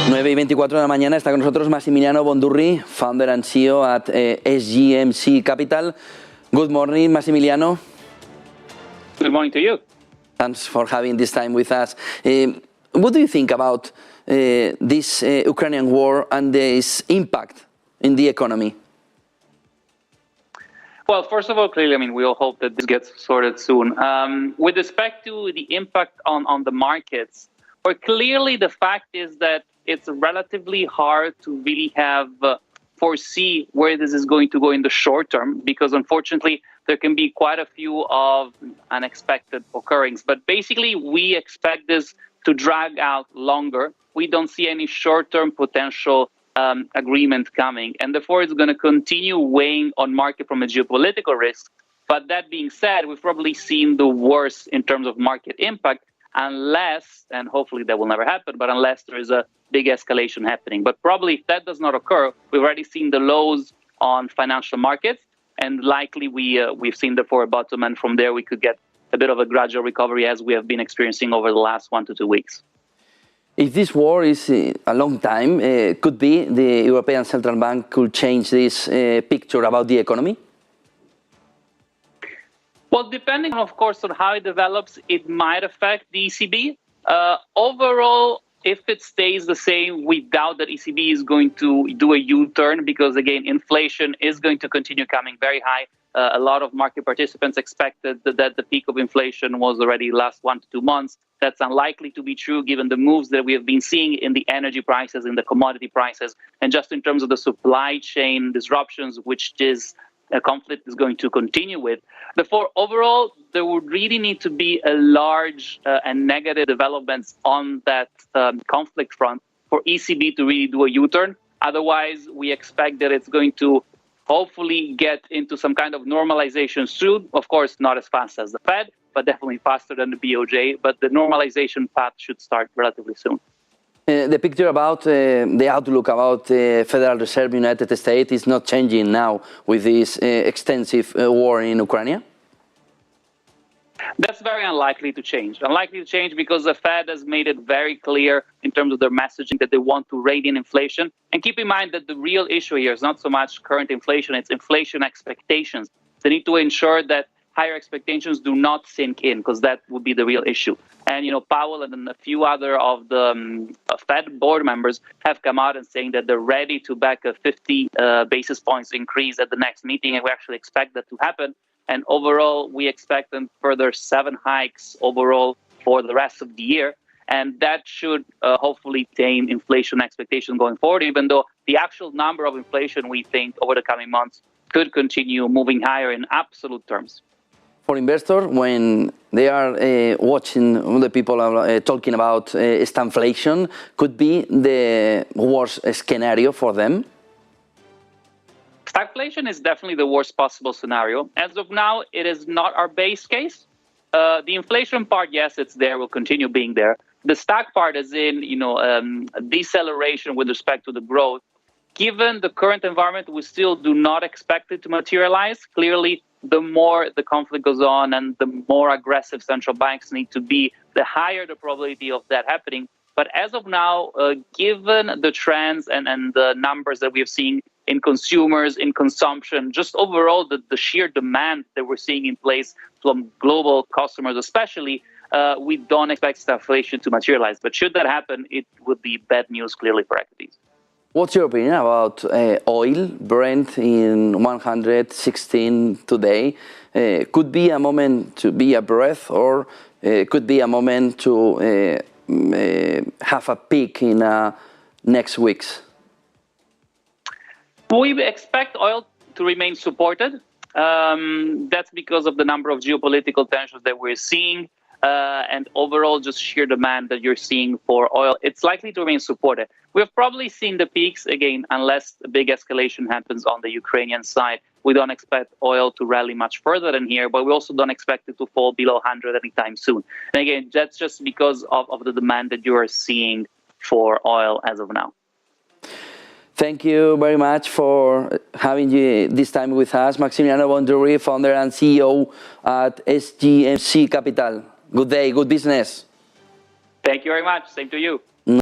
9:24 de la mañana está con nosotros Massimiliano Bondurri, founder and CEO at SGMC Capital. Good morning, Massimiliano. Good morning to you. Thanks for having this time with us. What do you think about this Ukrainian war and its impact in the economy? Well, first of all, clearly, we all hope that this gets sorted soon. With respect to the impact on the markets, or clearly the fact is that it's relatively hard to really have foresee where this is going to go in the short term, because unfortunately there can be quite a few of unexpected occurrings. But basically, we expect this to drag out longer. We don't see any short-term potential agreement coming, and therefore it's going to continue weighing on market from a geopolitical risk. But that being said, we've probably seen the worst in terms of market impact, unless, and hopefully that will never happen, but unless there is a big escalation happening. But probably if that does not occur, we've already seen the lows on financial markets, and likely we've seen therefore a bottom, and from there we could get a bit of a gradual recovery as we have been experiencing over the last 1 to 2 weeks. If this war is a long time, could be the European Central Bank could change this picture about the economy? Well, depending, of course, on how it develops, it might affect the ECB. Overall, if it stays the same, we doubt that ECB is going to do a U-turn because, again, inflation is going to continue coming very high. A lot of market participants expected that the peak of inflation was already last 1 to 2 months. That's unlikely to be true given the moves that we have been seeing in the energy prices, in the commodity prices, and just in terms of the supply chain disruptions, which this conflict is going to continue with. Therefore, overall, there would really need to be a large and negative developments on that conflict front for ECB to really do a U-turn. Otherwise, we expect that it's going to hopefully get into some kind of normalization soon. Of course, not as fast as the Fed, but definitely faster than the BOJ. But the normalization path should start relatively soon. The picture about the outlook about the Federal Reserve United States is not changing now with this extensive war in Ukraine? That's very unlikely to change. Unlikely to change because the Fed has made it very clear in terms of their messaging that they want to rein in inflation. And keep in mind that the real issue here is not so much current inflation, it's inflation expectations. They need to ensure that higher expectations do not sink in, because that would be the real issue. And, Powell and a few other of the Fed board members have come out and saying that they're ready to back a 50 basis points increase at the next meeting, and we actually expect that to happen. And overall, we expect them further 7 hikes overall for the rest of the year. And that should hopefully tame inflation expectations going forward, even though the actual number of inflation, we think, over the coming months could continue moving higher in absolute terms. For investors, when they are watching, the people are talking about stagflation, could be the worst scenario for them? Stagflation is definitely the worst possible scenario. As of now, it is not our base case. The inflation part, yes, it's there, will continue being there. The stag part is in, a deceleration with respect to the growth. Given the current environment, we still do not expect it to materialize. Clearly, the more the conflict goes on and the more aggressive central banks need to be, the higher the probability of that happening. But as of now, given the trends and the numbers that we have seen in consumers, in consumption, just overall the sheer demand that we're seeing in place from global customers especially, we don't expect stagflation to materialize. But should that happen, it would be bad news clearly for equities. What's your opinion about oil, Brent in 116 today? Could be a moment to be a breath, or could be a moment to have a peak in next weeks? We expect oil to remain supported. That's because of the number of geopolitical tensions that we're seeing and overall just sheer demand that you're seeing for oil. It's likely to remain supported. We've probably seen the peaks, again, unless a big escalation happens on the Ukrainian side. We don't expect oil to rally much further than here, but we also don't expect it to fall below 100 anytime soon. And again, that's just because of the demand that you are seeing for oil as of now. Thank you very much for having you this time with us. Massimiliano Bondurri, founder and CEO at SGMC Capital. Good day, good business. Thank you very much. Same to you.